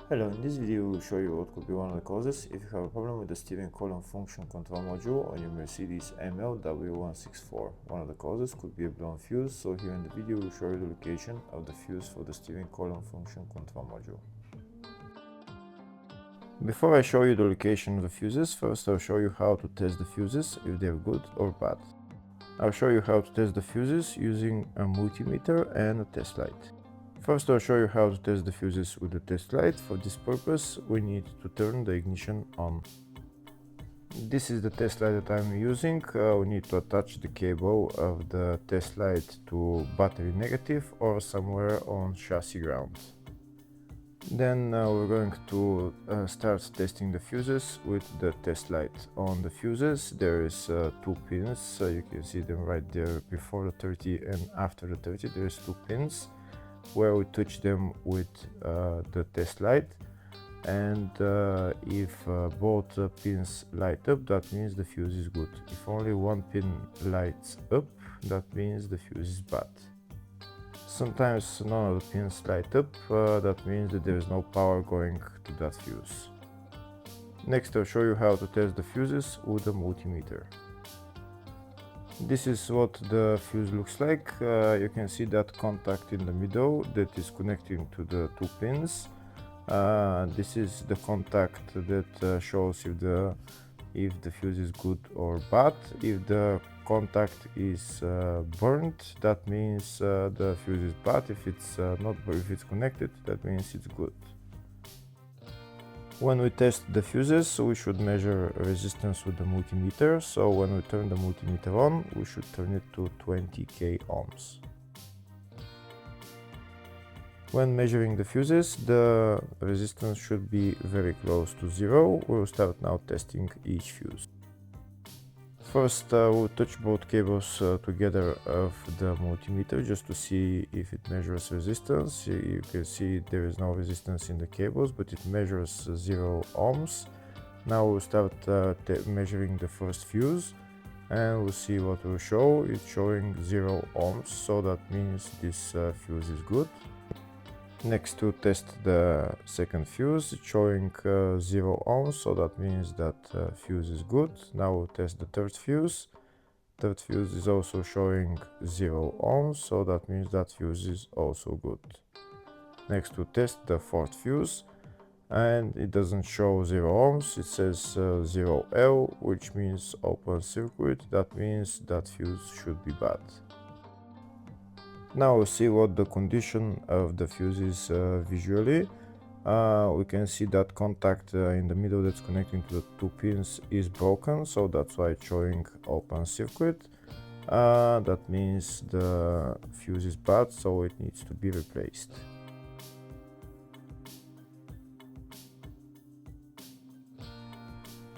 Hello, in this video we will show you what could be one of the causes if you have a problem with the steering column function control module on your Mercedes ML164. One of the causes could be a blown fuse, so here in the video we will show you the location of the fuse for the steering column function control module. Before I show you the location of the fuses, first I'll show you how to test the fuses, if they're good or bad. I'll show you how to test the fuses using a multimeter and a test light. First, I'll show you how to test the fuses with the test light. For this purpose, we need to turn the ignition on. This is the test light that I'm using. We need to attach the cable of the test light to battery negative or somewhere on chassis ground. Then we're going to start testing the fuses with the test light. On the fuses there is 2 pins, you can see them right there before the 30 and after the 30. There's 2 pins where we touch them with the test light, and if both pins light up, that means the fuse is good. If only one pin lights up, that means the fuse is bad. Sometimes none of the pins light up, that means that there is no power going to that fuse. Next, I'll show you how to test the fuses with a multimeter. This is what the fuse looks like. You can see that contact in the middle that is connecting to the 2 pins. This is the contact that shows if the fuse is good or bad. If the contact is burnt, that means the fuse is bad. If it's not, if it's connected, that means it's good. When we test the fuses, we should measure resistance with the multimeter. So when we turn the multimeter on, we should turn it to 20k ohms. When measuring the fuses, the resistance should be very close to 0. We'll start now testing each fuse. First, we'll touch both cables together of the multimeter just to see if it measures resistance. You can see there is no resistance in the cables, but it measures 0 ohms. Now we'll start measuring the first fuse, and we'll see what will show. It's showing 0 ohms, so that means this fuse is good. Next, to test the second fuse, it's showing 0 ohms, so that means that fuse is good. Now we'll test the third fuse. Third fuse is also showing 0 ohms, so that means that fuse is also good. Next, we'll test the fourth fuse, and it doesn't show 0 ohms, it says 0L, which means open circuit. That means that fuse should be bad. Now we'll see what the condition of the fuse is visually. We can see that contact in the middle that's connecting to the 2 pins is broken, so that's why it's showing open circuit. That means the fuse is bad, so it needs to be replaced.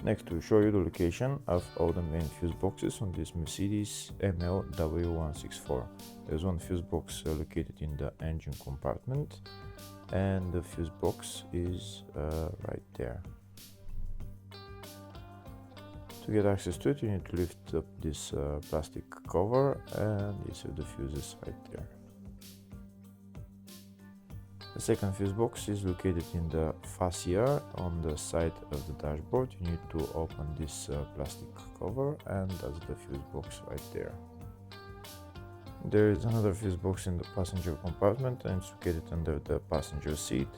Next, we'll show you the location of all the main fuse boxes on this Mercedes ML164. There's one fuse box located in the engine compartment, and the fuse box is right there. To get access to it, you need to lift up this plastic cover, and these are the fuses right there. The second fuse box is located in the fascia on the side of the dashboard. You need to open this plastic cover, and that's the fuse box right there. There is another fuse box in the passenger compartment, and it's located under the passenger seat.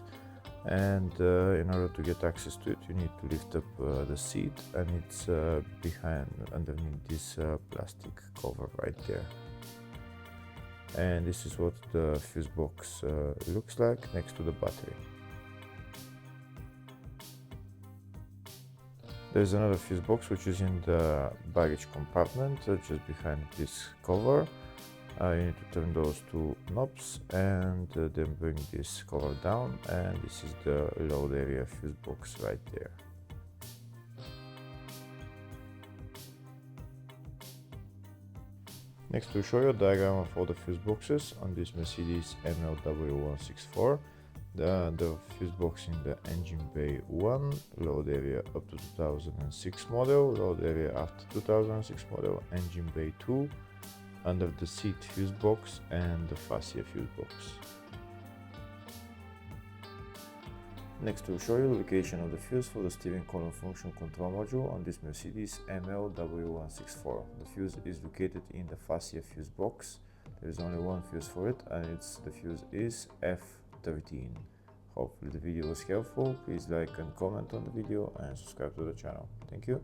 And in order to get access to it, you need to lift up the seat, and it's underneath this plastic cover right there. And this is what the fuse box looks like next to the battery. There's another fuse box which is in the baggage compartment just behind this cover. You need to turn those 2 knobs and then bring this cover down, and this is the load area fuse box right there. Next, we'll show you a diagram of all the fuse boxes on this Mercedes ML164. The fuse box in the engine bay 1, load area up to 2006 model, load area after 2006 model, engine bay 2, under the seat fuse box, and the fascia fuse box. Next, we'll show you the location of the fuse for the steering column function control module on this Mercedes ML164. The fuse is located in the fascia fuse box. There is only one fuse for it, and the fuse is F13. Hopefully the video was helpful. Please like and comment on the video and subscribe to the channel. Thank you.